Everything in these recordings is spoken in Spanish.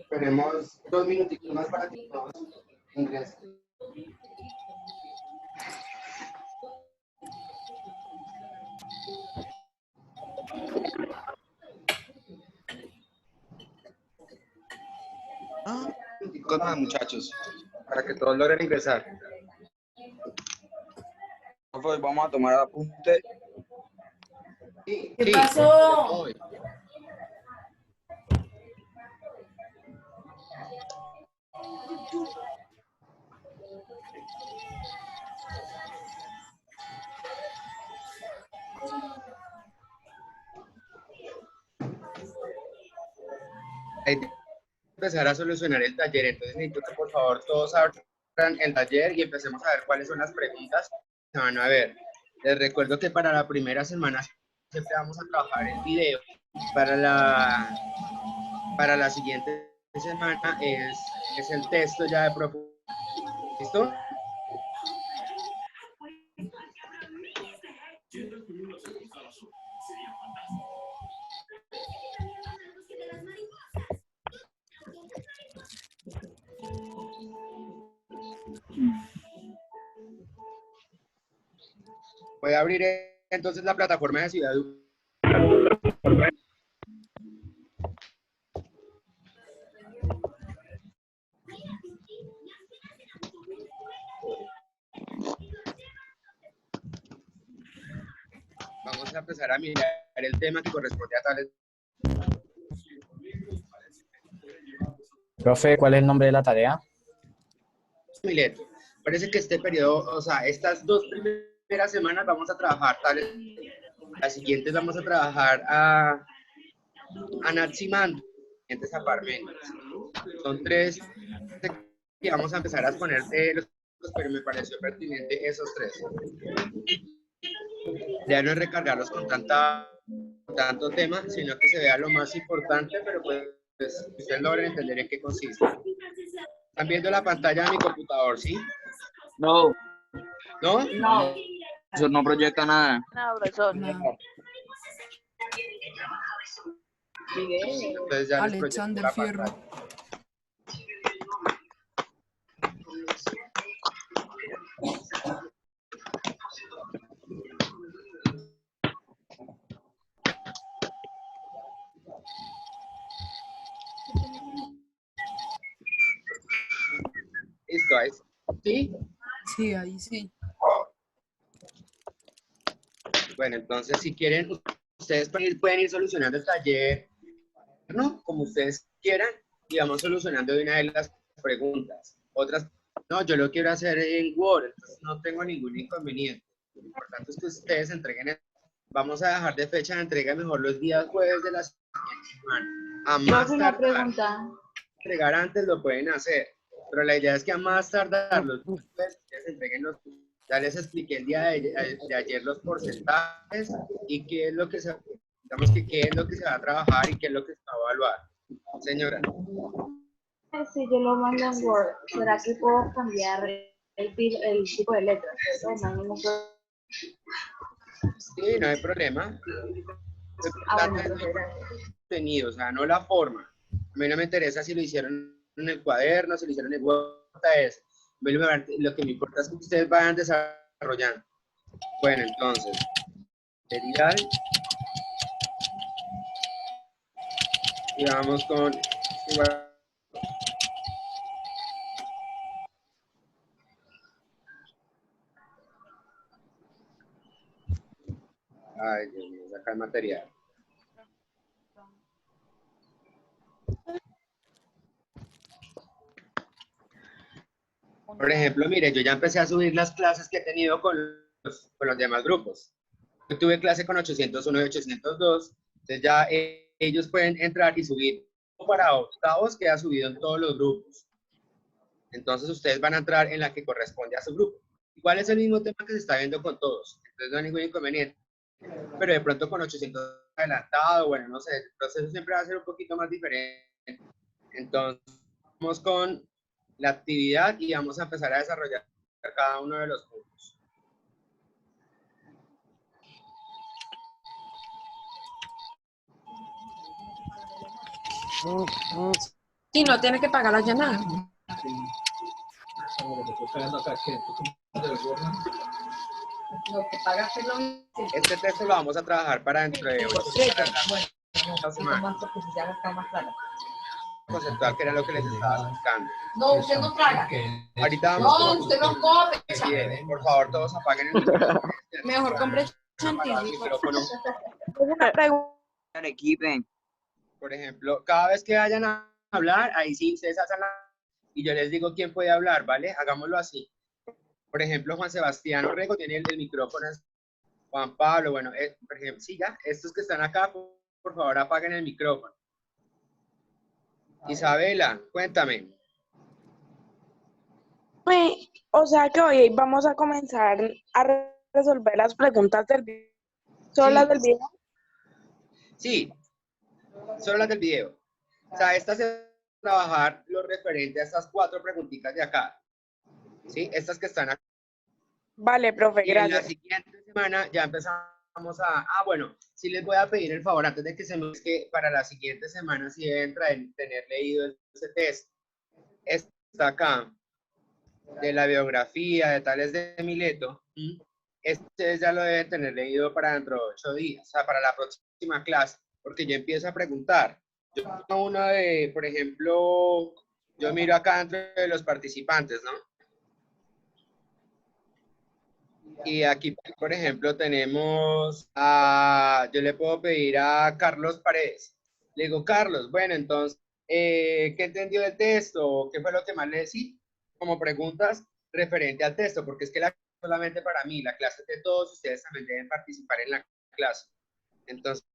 Tenemos 2 minutitos más para que todos ingresen. Minuticos más, muchachos, para que todos logren ingresar. Pues vamos a tomar apunte. ¿Qué pasó? Hay que empezar a solucionar el taller, entonces necesito que por favor todos abran el taller y empecemos a ver cuáles son las preguntas que van a ver. Les recuerdo que para la primera semana siempre vamos a trabajar el video. Para la siguiente semana es el texto ya de propósito. ¿Listo? Voy a abrir entonces la plataforma de Ciudad Educativa. Vamos a empezar a mirar el tema que corresponde a tales. Profe, ¿cuál es el nombre de la tarea? Milet, parece que este periodo, o sea, estas 2 primeras semanas vamos a trabajar tales. Las siguientes vamos a trabajar a Anaximander, siguientes a Parménides. Son 3 y vamos a empezar a exponer pero me pareció pertinente esos 3. Ya no es recargarlos con tanto tema, sino que se vea lo más importante, pero pues ustedes logren entender en qué consiste. ¿Están viendo la pantalla de mi computador, sí? No. ¿No? No. Eso no proyecta nada. No, profesor. No. Entonces ya les proyecto Alexander la Fierro. pantalla. Listo, ahí. ¿Sí? Sí, ahí sí. Bueno, entonces si quieren, ustedes pueden ir solucionando el taller, ¿no? Como ustedes quieran, y vamos solucionando de una de las preguntas. Otras, no, yo lo quiero hacer en Word, entonces no tengo ningún inconveniente. Lo importante es que ustedes entreguen. Vamos a dejar de fecha de entrega mejor los días jueves de la siguiente semana. A más Profe, una tardar, pregunta. entregar antes lo pueden hacer, pero la idea es que a más tardar los días jueves ustedes entreguen los. Ya les expliqué el día de ayer los porcentajes y qué es lo que se, digamos que qué es lo que se va a trabajar y qué es lo que se va a evaluar. Señora. Si yo lo mando en Word, ¿será que puedo cambiar el tipo de letras? No hay ningún problema. Sí, no hay problema. Bueno, profe, gracias. Contenido, o sea, no la forma. A mí no me interesa si lo hicieron en el cuaderno, si lo hicieron en el Word, lo que me importa es que ustedes vayan desarrollando. Bueno, entonces, material. Y vamos con. Ay, Dios mío, saca el material. Por ejemplo, mire, yo ya empecé a subir las clases que he tenido con los demás grupos. Yo tuve clase con 801 y 802, entonces ya ellos pueden entrar y subir para octavos que ha subido en todos los grupos. Entonces ustedes van a entrar en la que corresponde a su grupo. Igual es el mismo tema que se está viendo con todos, entonces no hay ningún inconveniente. Pero de pronto con 800 adelantado, bueno, no sé, el proceso siempre va a ser un poquito más diferente. Entonces, vamos con la actividad y vamos a empezar a desarrollar cada uno de los puntos. Y no tiene que pagar la llamada. Lo que pagas es lo mismo. Este texto lo vamos a trabajar para dentro de 8 semanas. Conceptual, que era lo que les estaba explicando. No, usted no traga. Ahorita vamos No, usted no come. bien. Por favor, todos apaguen el micrófono. Mejor compre chantilly. El micrófono. Una pregunta. Equipen. Por ejemplo, cada vez que vayan a hablar, ahí sí ustedes hacen la... Y yo les digo quién puede hablar, ¿vale? Hagámoslo así. Por ejemplo, Juan Sebastián Orrego tiene el micrófono. Juan Pablo, bueno, por ejemplo, sí, ya, estos que están acá, por favor, apaguen el micrófono. Isabela, cuéntame. O sea que hoy vamos a comenzar a resolver las preguntas del video. ¿Solo las del video? Sí, solo las del video. O sea, estas es trabajar lo referente a estas 4 preguntitas de acá. ¿Sí? Estas que están acá. Vale, profe, Y en la gracias. siguiente semana ya empezamos a... Ah, bueno, sí les voy a pedir el favor antes de que se me... Es que para la siguiente semana sí deben tener leído ese test. Está acá, de la biografía de Tales de Mileto. Este ya lo deben tener leído para dentro de 8 días, o sea, para la próxima clase, porque yo empiezo a preguntar. Yo tengo una de, por ejemplo, yo miro acá dentro de los participantes, ¿no? Y aquí, por ejemplo, tenemos a, yo le puedo pedir a Carlos Paredes. Le digo, Carlos, bueno, entonces, ¿qué entendió del texto? ¿Qué fue lo que más le decía? Como preguntas referente al texto, porque es que la clase es solamente para mí, la clase es de todos, ustedes también deben participar en la clase. Entonces,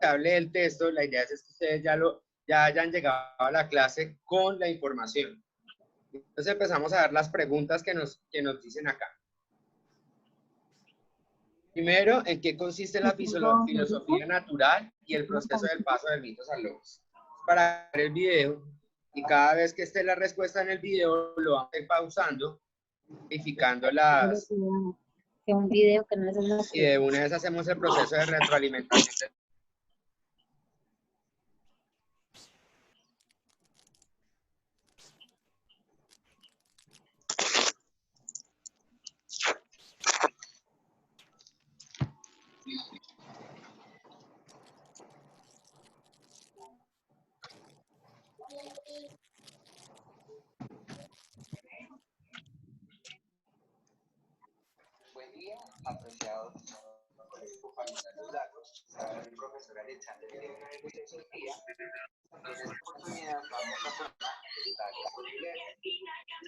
hable del texto, la idea es que ustedes ya hayan llegado a la clase con la información. Entonces empezamos a ver las preguntas que nos dicen acá. Primero, ¿en qué consiste la filosofía natural y el proceso del paso del mitos al logos? Para ver el video, y cada vez que esté la respuesta en el video, lo vamos a ir pausando, verificando las... Que un video que no es una... Y de una vez hacemos el proceso de retroalimentación. Buen día, apreciados compañeros el profesor Alexander tiene una filosofía. En esta oportunidad vamos a presentar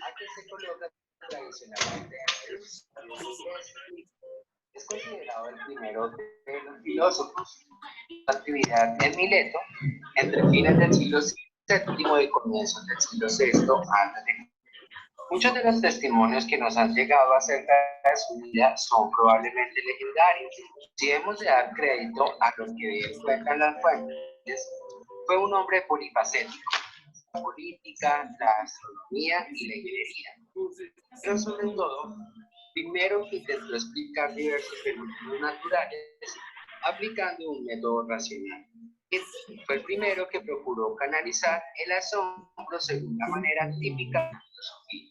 a que se coloca tradicionalmente en el es considerado el primero de los filósofos. La actividad de Mileto entre fines del siglo VII y comienzos del siglo VI antes de... Muchos de los testimonios que nos han llegado acerca de su vida son probablemente legendarios. Si hemos de dar crédito a lo que bien cuentan las fuentes, fue un hombre polifacético: la política, la astronomía y la ingeniería. Pero sobre todo, primero intentó explicar diversos fenómenos naturales aplicando un método racional. Fue el primero que procuró canalizar el asombro según la manera típica de la filosofía.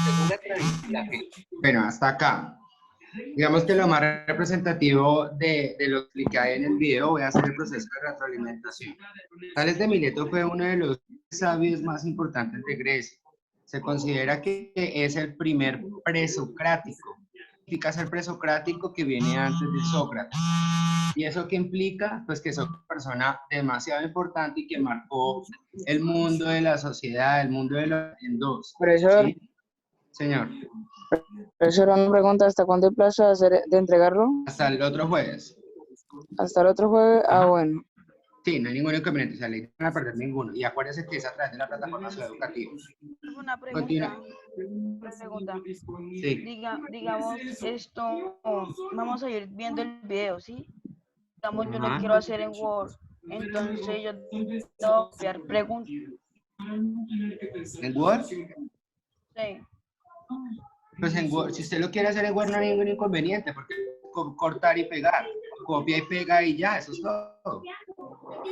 Según la tradición. Bueno, hasta acá. Digamos que lo más representativo de lo que hay en el video, voy a hacer el proceso de retroalimentación. Tales de Mileto fue uno de los sabios más importantes de Grecia. Se considera que es el primer presocrático. Significa ser presocrático, que viene antes de Sócrates. ¿Y eso qué implica? Pues que es una persona demasiado importante y que marcó el mundo de la sociedad, el mundo de los en dos. Profesor, ¿Sí? Señor. profesor, una pregunta, ¿hasta cuándo hay plazo de entregarlo? Hasta el otro jueves. Hasta el otro jueves. Ah, bueno. Sí, no hay ningún inconveniente, o sea, le van a perder ninguno. Y acuérdense que es a través de la plataforma Ciudad Educativa. Una pregunta. Continúa. Una pregunta. Sí. Digamos, esto, vamos a ir viendo el video, ¿sí? Digamos, yo lo Ajá. quiero hacer en Word. Entonces, yo tengo que enviar preguntas. ¿En Word? Sí. Pues en Word, si usted lo quiere hacer en Word no hay ningún inconveniente, porque cortar y pegar. copia y pega y ya, eso es todo.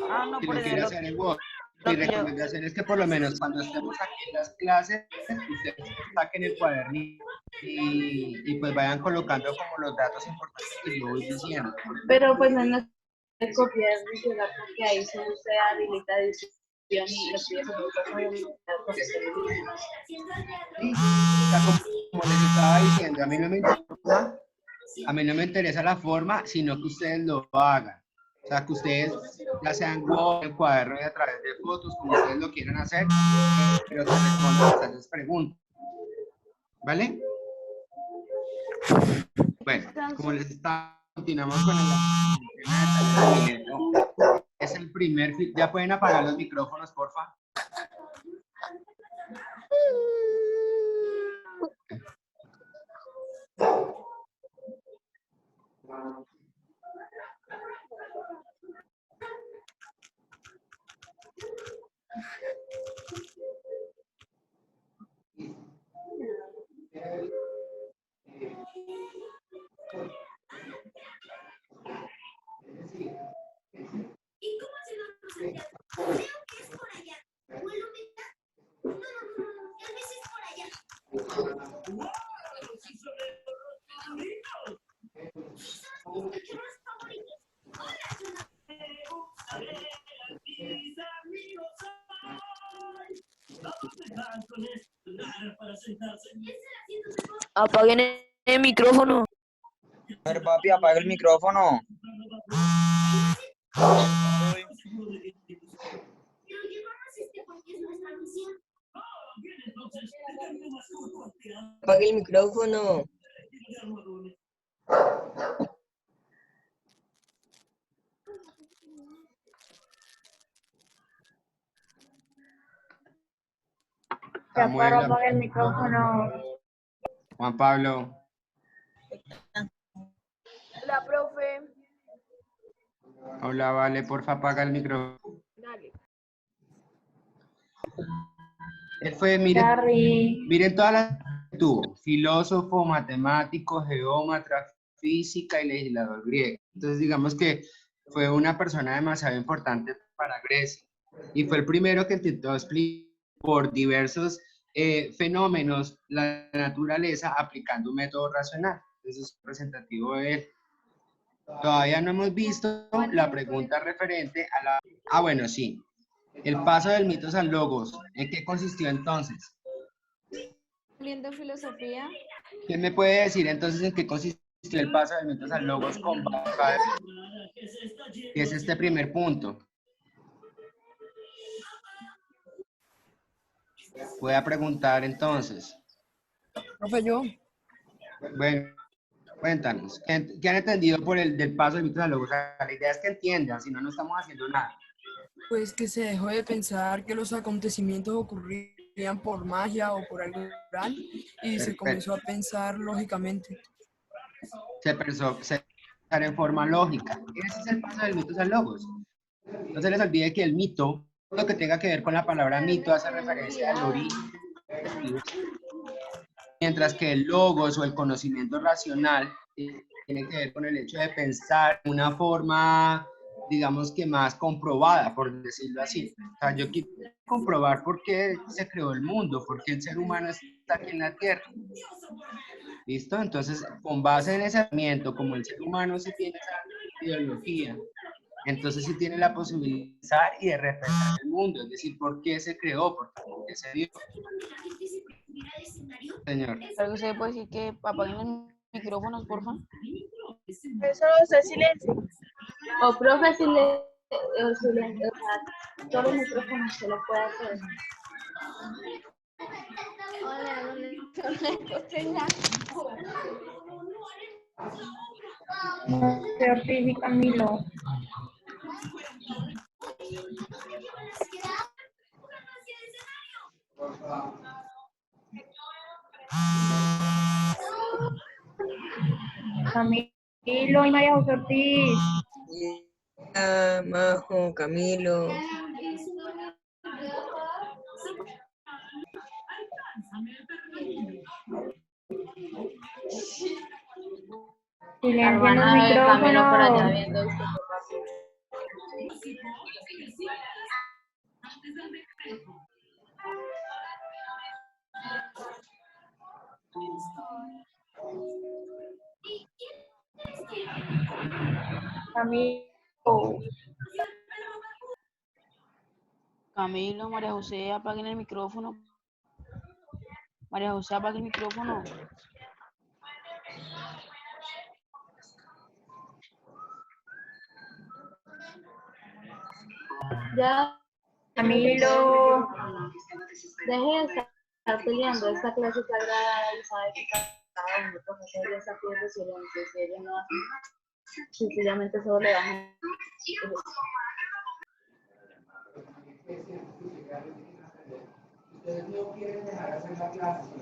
Ah, no, Si por lo eso quiere lo, hacer en Word. lo Mi que yo... recomendación es que por lo menos cuando estemos aquí en las clases, ustedes saquen el cuadernito y pues vayan colocando como los datos importantes que yo voy diciendo. Pero pues no nos puede copiar ni pegar porque ahí solo se habilita edición y los pies Sí, o sea, como les estaba diciendo, a mí no me interesa la forma, sino que ustedes lo hagan. O sea, que ustedes, ya sea en Word, en cuaderno y a través de fotos, como ustedes lo quieran hacer, pero que respondan a estas preguntas. ¿Vale? Bueno, como les estaba, continuamos con el tema de Mileto. Es el primer, ya pueden apagar los micrófonos, porfa. Apaguen el micrófono. A ver, papi, apaga el micrófono. Apague el micrófono. Samuel, apaga el micrófono. Juan Pablo. La profe. Hola, vale, porfa, apaga el micrófono. Dale. Él fue, miren todas las que tuvo: filósofo, matemático, geómetra, física y legislador griego. Entonces, digamos que fue una persona demasiado importante para Grecia y fue el primero que intentó explicar por diversos fenómenos la naturaleza aplicando un método racional. Eso es representativo de él. Todavía no hemos visto la pregunta referente a la... Ah, bueno, sí. El paso del mitos al logos. ¿En qué consistió entonces? Viendo filosofía. ¿Quién me puede decir entonces en qué consistió el paso del mitos al logos con base? Que es este primer punto. Voy a preguntar entonces. Profe, yo. Bueno, cuéntanos. ¿Qué han entendido por el del paso del mitos al logos? O sea, la idea es que entiendan, si no, no estamos haciendo nada. Pues que se dejó de pensar que los acontecimientos ocurrían por magia o por algo natural y se comenzó a pensar lógicamente. Se pensar en forma lógica. Ese es el paso del mitos al logos. No se les olvide que el mito, lo que tenga que ver con la palabra mito, hace referencia al origen, mientras que el logos o el conocimiento racional tiene que ver con el hecho de pensar de una forma, digamos que más comprobada, por decirlo así. O sea, yo quiero comprobar por qué se creó el mundo, por qué el ser humano está aquí en la Tierra. ¿Listo? Entonces, con base en ese pensamiento, como el ser humano sí tiene esa ideología, entonces sí tiene la posibilidad de pensar y de repensar el mundo, es decir, por qué se creó, por qué se dio. Señor. ¿Pero usted puede decir que apaguen los micrófonos, por favor? Eso es silencio. O profe, si le, o sea, todos los micrófonos se lo puede hacer. Hola, ¿dónde? Ortiz y Camilo. Camilo y María José Ortiz. Majo, Camilo. Silencien los Hermana de Camilo por allá micrófonos. viendo el sofá. Camilo. Camilo, María José, apaguen el micrófono. María José, apague el micrófono. Ya, Camilo. Deje de estar peleando. Esta clase está grabada y sabe que cada uno profesor ya está pidiendo silencio. Si ella no hace, sencillamente solo le bajan.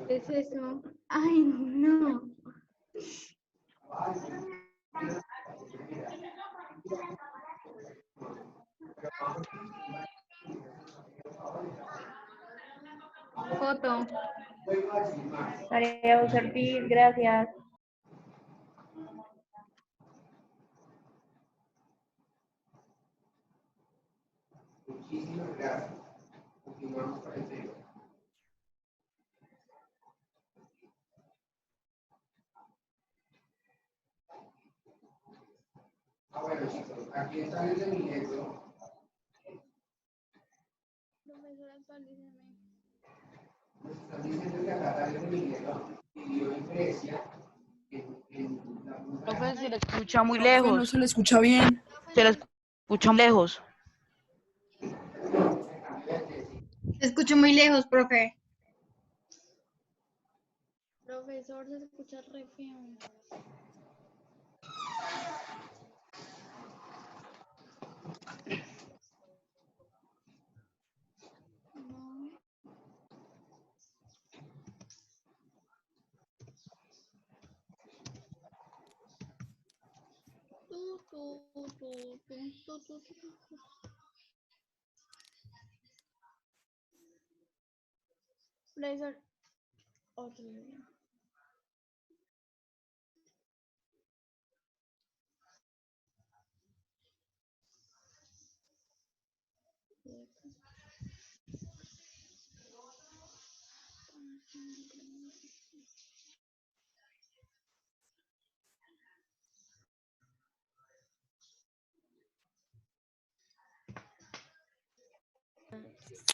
¿qué es eso? Ay, no. Foto. María José Ortiz, gracias. Muchísimas gracias. Continuamos con el tema. Bueno, chicos, aquí están el de Mileto. Profesora, actualízame. Nos están diciendo que acá Tales de Mileto vivió en Grecia. En la punta de Profe, se le escucha muy Profe, no lejos. se le escucha bien. Se le escucha muy lejos. Se escucha muy lejos, profe. Profesor, se escucha re feo. No. Profesor, otro día.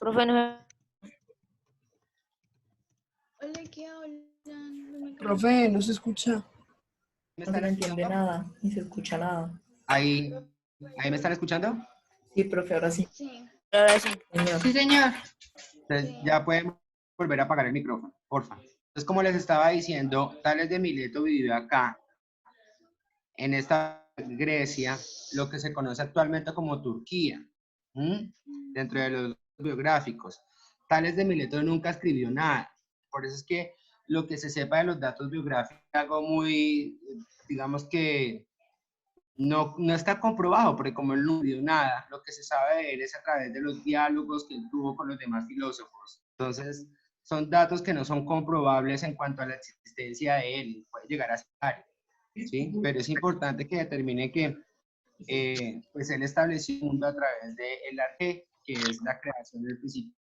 Profe, no, Hola, ¿qué hablan? Profe, no se escucha. ¿Me no se están le entiende escuchando? nada, ni se escucha nada. Ahí me están escuchando. Sí, profe, ahora sí. Sí. Ahora sí, señor. Sí, señor. Entonces Sí. ya pueden volver a apagar el micrófono, porfa. Entonces, como les estaba diciendo, Tales de Mileto vivió acá, en esta Grecia, lo que se conoce actualmente como Turquía, dentro de los biográficos. Tales de Mileto nunca escribió nada. Por eso es que lo que se sepa de los datos biográficos es algo muy, digamos que no está comprobado, porque como él no escribió nada, lo que se sabe de él es a través de los diálogos que él tuvo con los demás filósofos. Entonces, son datos que no son comprobables en cuanto a la existencia de él, puede llegar a ser, ¿sí? Pero es importante que determine que pues él estableció un mundo a través del arte, que es la creación del principio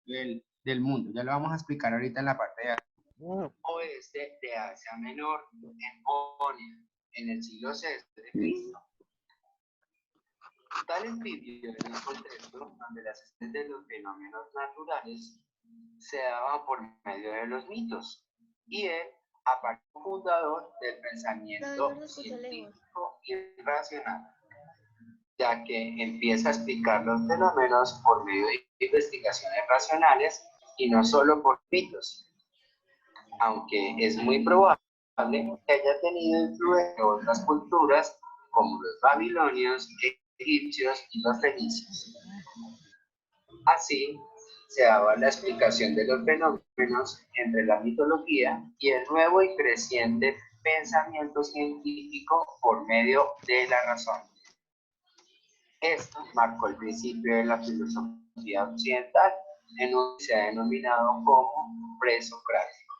del mundo. Ya lo vamos a explicar ahorita en la parte de oeste de Asia Menor, en Onia, en el siglo VI de Cristo. Tales vivió en un contexto donde las existencias de los fenómenos naturales se daban por medio de los mitos, y él aparte fundador del pensamiento científico y racional, ya que empieza a explicar los fenómenos por medio de investigaciones racionales y no solo por mitos, aunque es muy probable que haya tenido influencia de otras culturas como los babilonios, egipcios y los fenicios. Así, se daba la explicación de los fenómenos entre la mitología y el nuevo y creciente pensamiento científico por medio de la razón. Esto marcó el principio de la filosofía occidental, en un que se ha denominado como presocrático.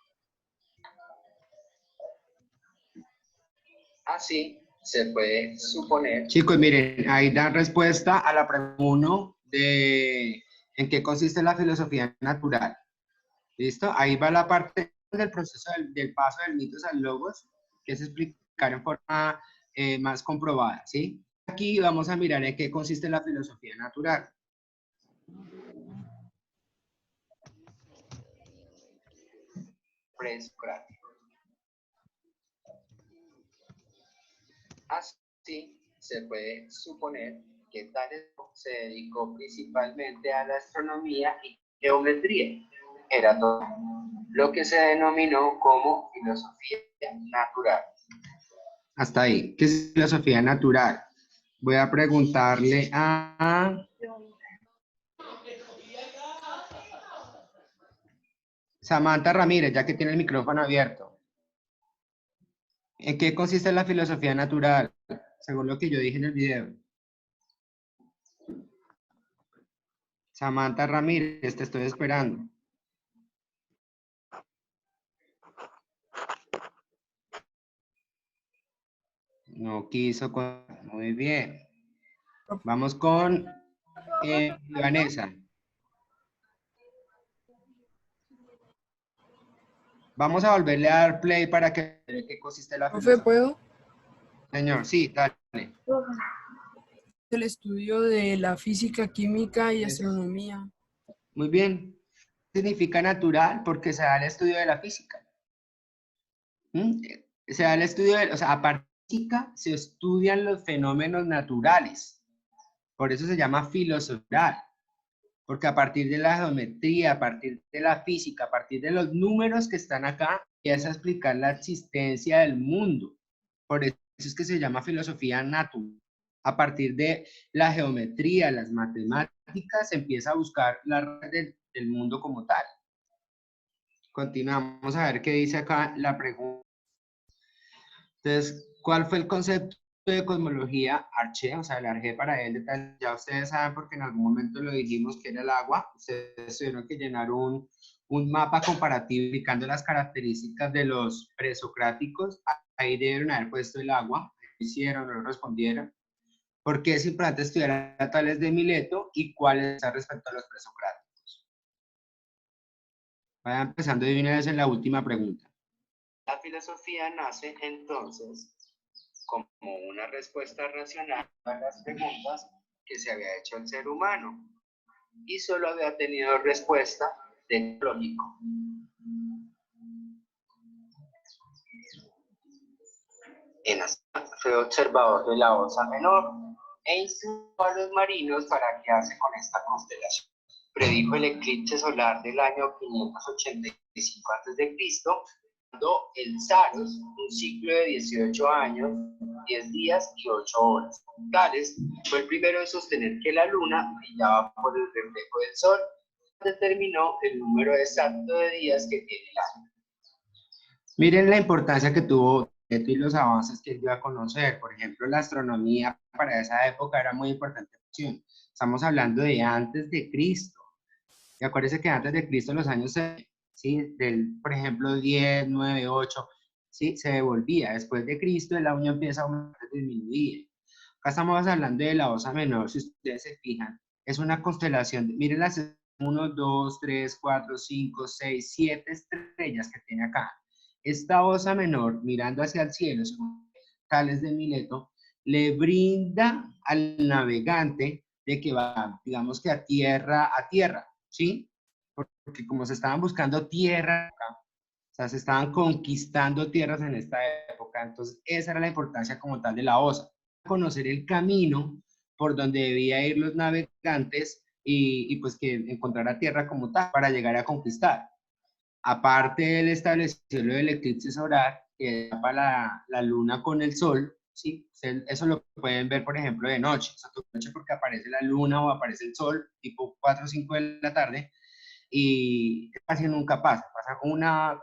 Así, se puede suponer. Chicos, miren, ahí dan respuesta a la pregunta 1 de ¿en qué consiste la filosofía natural? ¿Listo? Ahí va la parte del proceso del paso del mitos al logos, que es explicar en forma más comprobada, ¿sí? Aquí vamos a mirar en qué consiste la filosofía natural. Presocrático. Así, se puede suponer que Tales se dedicó principalmente a la astronomía y geometría. Era todo lo que se denominó como filosofía natural. Hasta ahí. ¿Qué es filosofía natural? Voy a preguntarle a Samantha Ramírez, ya que tiene el micrófono abierto. ¿En qué consiste la filosofía natural? Según lo que yo dije en el video. Samantha Ramírez, te estoy esperando. No quiso. Muy bien. Vamos con Vanessa. Vamos a volverle a dar play para que vea qué consiste la Profe, filosofía. ¿puedo? Señor, sí, dale. El estudio de la física, química y astronomía. Muy bien. Significa natural porque se da el estudio de la física. Se da el estudio de, o sea, a partir de la física se estudian los fenómenos naturales. Por eso se llama filosofía. Porque a partir de la geometría, a partir de la física, a partir de los números que están acá, empieza a explicar la existencia del mundo. Por eso es que se llama filosofía natural. A partir de la geometría, las matemáticas, se empieza a buscar la red del mundo como tal. Continuamos a ver qué dice acá la pregunta. Entonces, ¿cuál fue el concepto de cosmología Arche? O sea, el Arche para él, ya ustedes saben porque en algún momento lo dijimos que era el agua. Ustedes tuvieron que llenar un mapa comparativo indicando las características de los presocráticos. Ahí debieron haber puesto el agua. ¿Lo hicieron? ¿No lo respondieron? ¿Por qué es importante estudiar a Tales de Mileto y cuáles están respecto a los presocráticos? Vayan empezando de una vez en la última pregunta. La filosofía nace entonces como una respuesta racional a las preguntas que se había hecho el ser humano y solo había tenido respuesta de lógico. En la fue observador de la Osa Menor e instruyó a los marinos para quedarse con esta constelación. Predijo el eclipse solar del año 585 a.C., dando el Saros un ciclo de 18 años, 10 días y 8 horas. Tales fue el primero en sostener que la luna brillaba por el reflejo del sol. Determinó el número exacto de días que tiene el año. Miren la importancia que tuvo y los avances que él dio a conocer. Por ejemplo, la astronomía para esa época era muy importante. Estamos hablando de antes de Cristo. Y acuérdense que antes de Cristo, los años, ¿sí? Por ejemplo, 10, 9, 8, ¿sí? Se devolvía. Después de Cristo, el año empieza a aumentar y disminuir. Acá estamos hablando de la Osa Menor, si ustedes se fijan. Es una constelación. Miren las 1, 2, 3, 4, 5, 6, 7 estrellas que tiene acá. Esta Osa Menor, mirando hacia el cielo, según Tales de Mileto, le brinda al navegante de que va, digamos que a tierra, ¿sí? Porque como se estaban buscando tierra, o sea, se estaban conquistando tierras en esta época, entonces esa era la importancia como tal de la Osa. Conocer el camino por donde debía ir los navegantes y pues que encontrara tierra como tal para llegar a conquistar. Aparte, él estableció lo del eclipse solar, que tapa la luna con el sol, ¿sí? Eso lo pueden ver, por ejemplo, de noche. O sea, de noche porque aparece la luna o aparece el sol, tipo 4 o 5 de la tarde, y casi nunca pasa. Pasa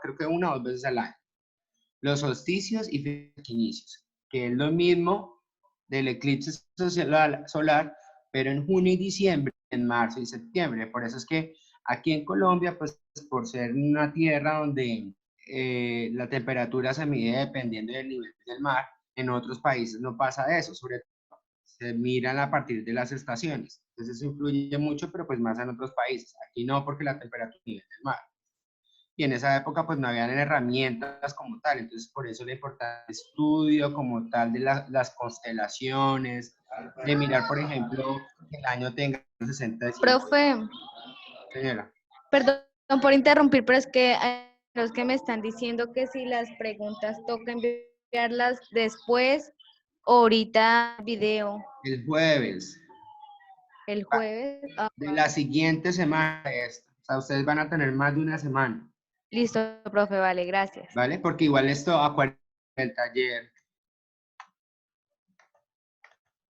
creo que una o dos veces al año. Los solsticios y finicios, que es lo mismo del eclipse solar, pero en junio y diciembre, en marzo y septiembre. Por eso es que aquí en Colombia, pues por ser una tierra donde la temperatura se mide dependiendo del nivel del mar, En otros países no pasa eso, sobre todo se miran a partir de las estaciones. Entonces eso influye mucho, pero pues más en otros países. Aquí no, porque la temperatura del mar. Y en esa época pues no habían herramientas como tal, entonces por eso la importancia del estudio como tal de las constelaciones, de mirar, por ejemplo, que el año tenga 65. Profe, Señora. perdón por interrumpir, pero es que hay los que me están diciendo que si las preguntas toca enviarlas después o ahorita video, El jueves el jueves. Ah, de la siguiente semana, o sea, ustedes van a tener más de una semana, listo, profe, vale, gracias. ¿vale? Porque igual esto, acuérdense del taller,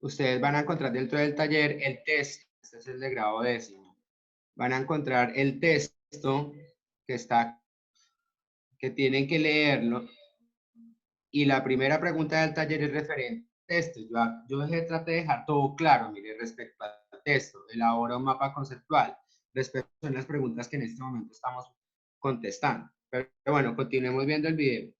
ustedes van a encontrar dentro del taller el texto, este es el de grado 10º, van a encontrar el texto que está, que tienen que leerlo, y la primera pregunta del taller es referente al texto. Yo traté de dejar todo claro, mire, respecto al texto, elabora un mapa conceptual, respecto a las preguntas que en este momento estamos contestando. Pero bueno, continuemos viendo el video.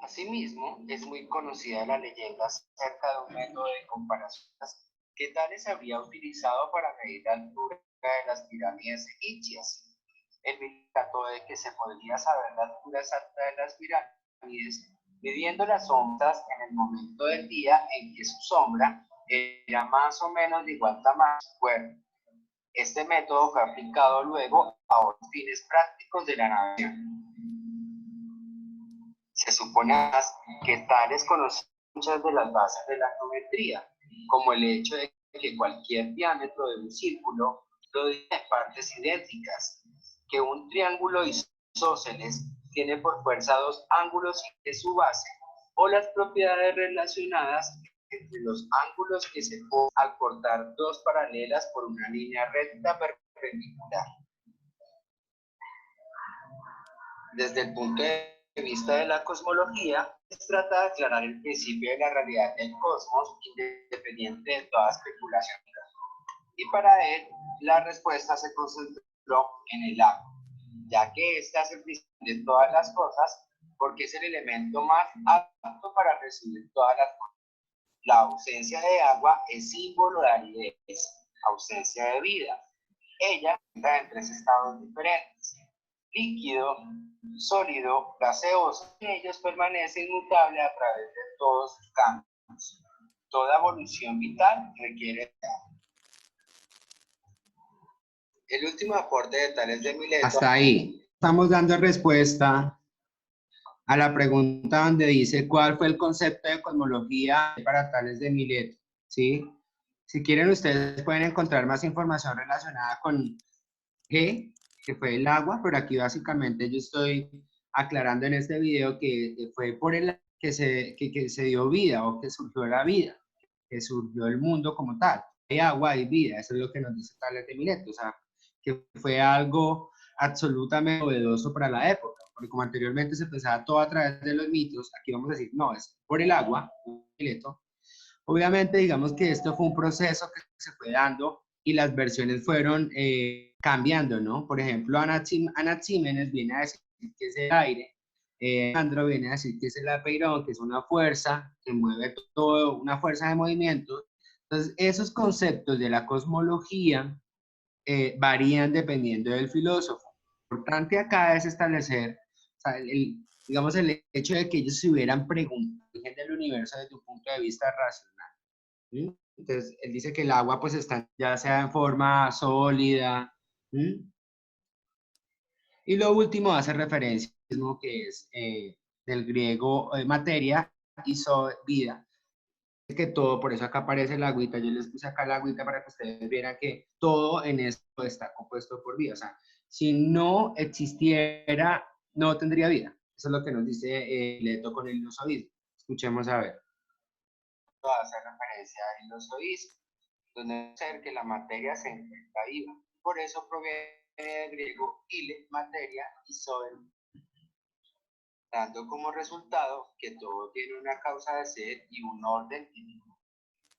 Asimismo, es muy conocida la leyenda acerca de un método de comparaciones que Tales habría utilizado para medir la altura de las pirámides egipcias. El mito trató de que se podría saber la altura exacta de las pirámides midiendo las sombras en el momento del día en que su sombra era más o menos de igual tamaño a su cuerpo. Este método fue aplicado luego a otros fines prácticos de la navegación. Se supone además que Tales conocía muchas de las bases de la geometría, como el hecho de que cualquier diámetro de un círculo lo divide en partes idénticas, que un triángulo isósceles tiene por fuerza dos ángulos de su base, o las propiedades relacionadas entre los ángulos que se forman al cortar dos paralelas por una línea recta perpendicular. Desde el punto de vista de la cosmología, se trata de aclarar el principio de la realidad del cosmos independiente de toda especulación. Y para él, la respuesta se concentró en el agua, ya que ésta es el principio de todas las cosas, porque es el elemento más apto para recibir todas las cosas. La ausencia de agua es símbolo de aridez, ausencia de vida. Ella está en tres estados diferentes: líquido, sólido, gaseoso, y ellos permanecen inmutables a través de todos sus cambios. Toda evolución vital requiere de agua. El último aporte de Tales de Mileto. Hasta ahí. Estamos dando respuesta a la pregunta donde dice cuál fue el concepto de cosmología para Tales de Mileto, ¿sí? Si quieren, ustedes pueden encontrar más información relacionada con G, que fue el agua, pero aquí básicamente yo estoy aclarando en este video que fue por el que se dio vida o que surgió la vida, que surgió el mundo como tal. Hay agua, hay vida, eso es lo que nos dice Tales de Mileto, o sea, que fue algo absolutamente novedoso para la época, porque como anteriormente se pensaba todo a través de los mitos, aquí vamos a decir, no, es por el agua, Mileto. Obviamente, digamos que esto fue un proceso que se fue dando y las versiones fueron cambiando, ¿no? Por ejemplo, Anaxímenes viene a decir que es el aire, Andro viene a decir que es el apeirón, que es una fuerza que mueve todo, una fuerza de movimiento. Entonces, esos conceptos de la cosmología varían dependiendo del filósofo. Lo importante acá es establecer, o sea, digamos, el hecho de que ellos se hubieran preguntado el origen del universo desde un punto de vista racional. ¿Sí? Entonces, él dice que el agua pues está ya sea en forma sólida. ¿Sí? Y lo último hace referencia al mismo que es del griego materia y vida. Que todo, por eso acá aparece el agüita, yo les puse acá la agüita para que ustedes vieran que todo en esto está compuesto por vida, o sea, si no existiera, no tendría vida. Eso es lo que nos dice Leto con el ilosoísmo. Escuchemos a ver. Hace referencia al ilosoísmo, donde ser que la materia se encuentra viva. Por eso proviene del griego ile, materia, y soel, dando como resultado que todo tiene una causa de ser y un orden típico.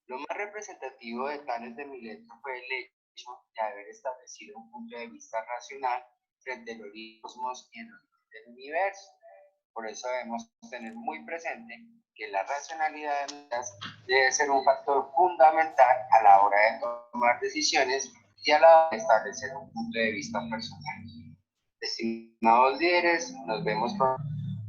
Lo más representativo de Tales de Mileto fue el hecho de haber establecido un punto de vista racional frente a los cosmos y en los del universo. Por eso debemos tener muy presente que la racionalidad de nuestras debe ser un factor fundamental a la hora de tomar decisiones y a la hora de establecer un punto de vista personal. Estimados líderes, nos vemos pronto.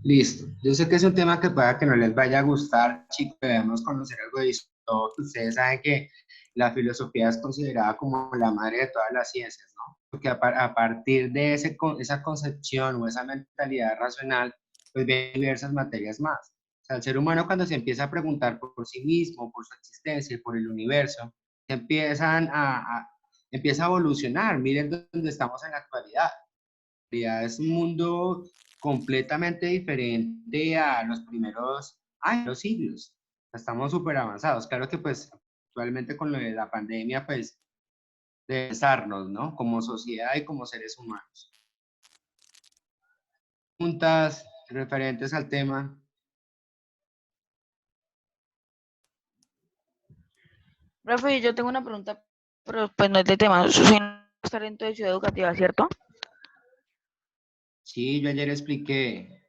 Listo. Yo sé que es un tema que pueda que no les vaya a gustar, chicos, debemos conocer algo de esto. Ustedes saben que la filosofía es considerada como la madre de todas las ciencias, ¿no? Porque a partir de esa concepción o esa mentalidad racional, pues vienen diversas materias más. O sea, el ser humano cuando se empieza a preguntar por sí mismo, por su existencia y por el universo, empieza a evolucionar. Miren dónde estamos en la actualidad. Es un mundo completamente diferente a los primeros años, siglos. Estamos súper avanzados. Claro que pues actualmente con lo de la pandemia, pues de pensarnos, ¿no? Como sociedad y como seres humanos. Preguntas referentes al tema. Profe, yo tengo una pregunta, pero pues no es de tema. Soy un talento de Ciudad Educativa, ¿cierto? Sí, yo ayer expliqué,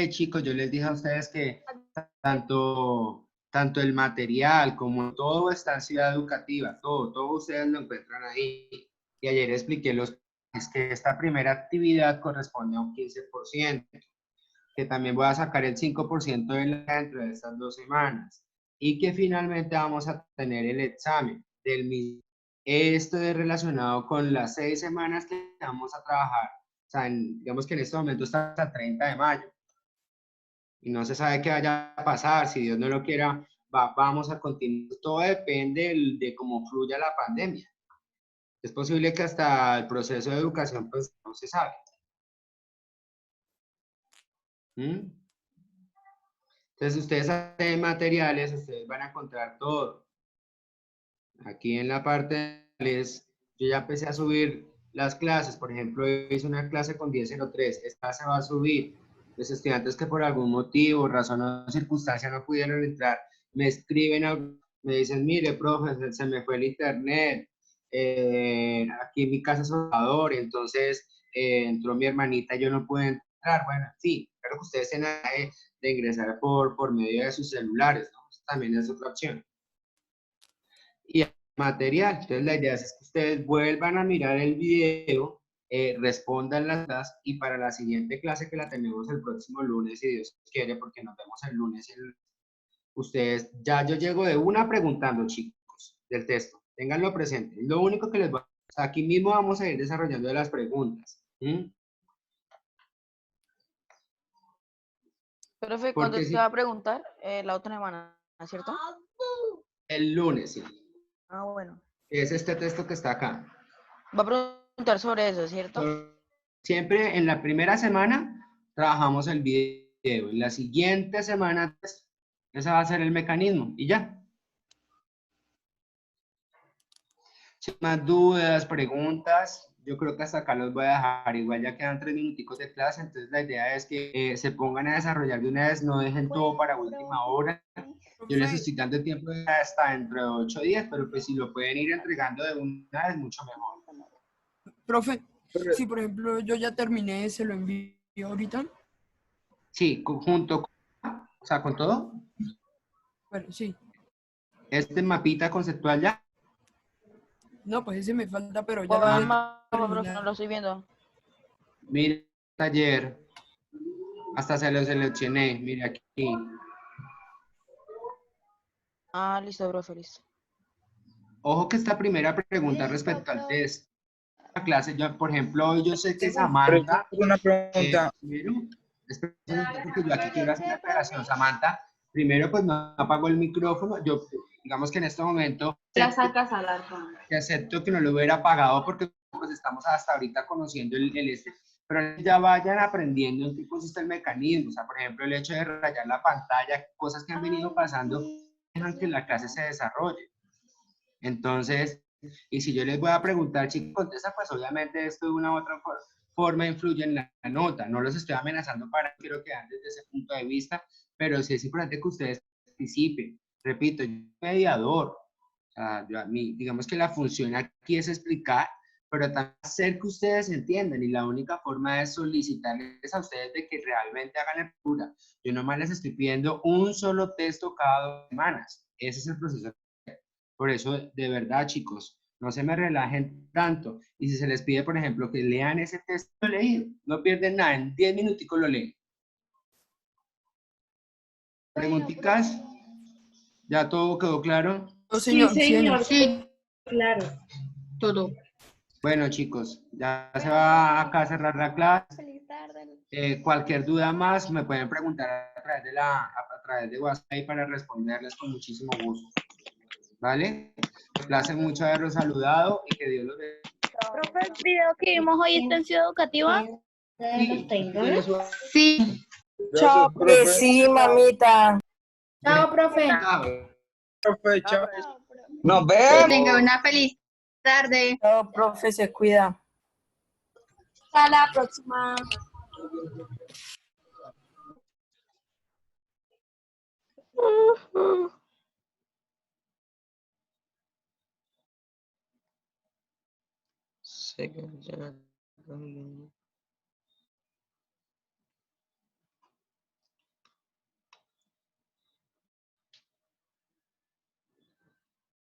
chicos, yo les dije a ustedes que tanto el material como todo está en Ciudad Educativa, todo ustedes lo encuentran ahí. Y ayer expliqué es que esta primera actividad corresponde a un 15%, que también voy a sacar el 5% dentro de estas 2 semanas, y que finalmente vamos a tener el examen del mismo. Esto es relacionado con las 6 semanas que vamos a trabajar. O sea, digamos que en este momento está hasta el 30 de mayo. Y no se sabe qué vaya a pasar. Si Dios no lo quiera, vamos a continuar. Todo depende de cómo fluya la pandemia. Es posible que hasta el proceso de educación, pues, no se sabe. Entonces, ustedes hacen materiales, ustedes van a encontrar todo. Aquí en la parte de yo ya empecé a subir las clases. Por ejemplo, hice una clase con 10.03. Esta se va a subir. Los estudiantes que por algún motivo, razón o circunstancia no pudieron entrar, me escriben, me dicen, mire, profe, se me fue el internet. Aquí en mi casa es soldador, entonces entró mi hermanita y yo no pude entrar. Bueno, sí, claro que ustedes tienen de ingresar por medio de sus celulares, ¿no? Eso también es otra opción. Y material. Entonces la idea es que ustedes vuelvan a mirar el video, respondan las dudas y para la siguiente clase que la tenemos el próximo lunes, si Dios quiere, porque nos vemos el lunes, ustedes, yo llego de una preguntando, chicos, del texto. Ténganlo presente. Lo único que les va a... Aquí mismo vamos a ir desarrollando las preguntas. Profe, ¿cuándo te va a preguntar? La otra semana, ¿cierto? El lunes, sí. Ah, bueno. Es este texto que está acá. Va a preguntar sobre eso, ¿cierto? Siempre en la primera semana trabajamos el video. En la siguiente semana, ese va a ser el mecanismo y ya. Si más dudas, preguntas, yo creo que hasta acá los voy a dejar. Igual ya quedan 3 minuticos de clase, entonces la idea es que se pongan a desarrollar de una vez, no dejen todo para última hora. Yo les estoy dando tiempo hasta dentro de 8 días, pero pues si lo pueden ir entregando de una vez, mucho mejor. Profe, si por ejemplo yo ya terminé, ¿se lo envío ahorita? Sí, junto con todo. Bueno, sí. Este mapita conceptual ya. No, pues ese me falta, pero ya profe, no lo estoy viendo. Mire, ayer, hasta se lo seleccioné, mire aquí. Ah, listo, profe, listo. Ojo que esta primera pregunta respecto al test. La clase, por ejemplo, yo sé que Samantha... Una pregunta. Porque yo aquí quiero hacer una aclaración. Samantha, primero pues no apagó el micrófono. Yo, digamos que en este momento... Ya sacas al arco. Que acepto que no lo hubiera apagado porque pues estamos hasta ahorita conociendo pero ya vayan aprendiendo en qué consiste el mecanismo. O sea, por ejemplo, el hecho de rayar la pantalla, cosas que han venido pasando, dejan que la clase se desarrolle. Entonces, y si yo les voy a preguntar, chicos, contesta, pues obviamente esto de una u otra forma influye en la nota. No los estoy amenazando para que quiero que vean desde ese punto de vista, pero sí es importante que ustedes participen. Repito, yo soy mediador. Digamos que la función aquí es explicar, pero también hacer que ustedes entiendan, y la única forma es solicitarles a ustedes de que realmente hagan la lectura. Yo nomás les estoy pidiendo un solo texto cada 2 semanas. Ese es el proceso. Por eso, de verdad, chicos, no se me relajen tanto. Y si se les pide, por ejemplo, que lean ese texto leído, no pierden nada, en 10 minuticos lo leen. ¿Preguntitas? ¿Ya todo quedó claro? No, señor, sí, señor. Sí, claro. Todo. Bueno, chicos, ya se va acá a cerrar la clase. Feliz tarde. Cualquier duda más me pueden preguntar a través de WhatsApp para responderles con muchísimo gusto. ¿Vale? Me place mucho haberlos saludado y que Dios los bendiga. Profe, el video que vimos hoy está en Ciudad Educativa. Sí. Chao, Sí, mamita. Chao, profe. Profe, chao. Chao, profe. Nos Que tenga vemos. una feliz tarde. Chao, profe, se cuida. hasta la próxima. Second,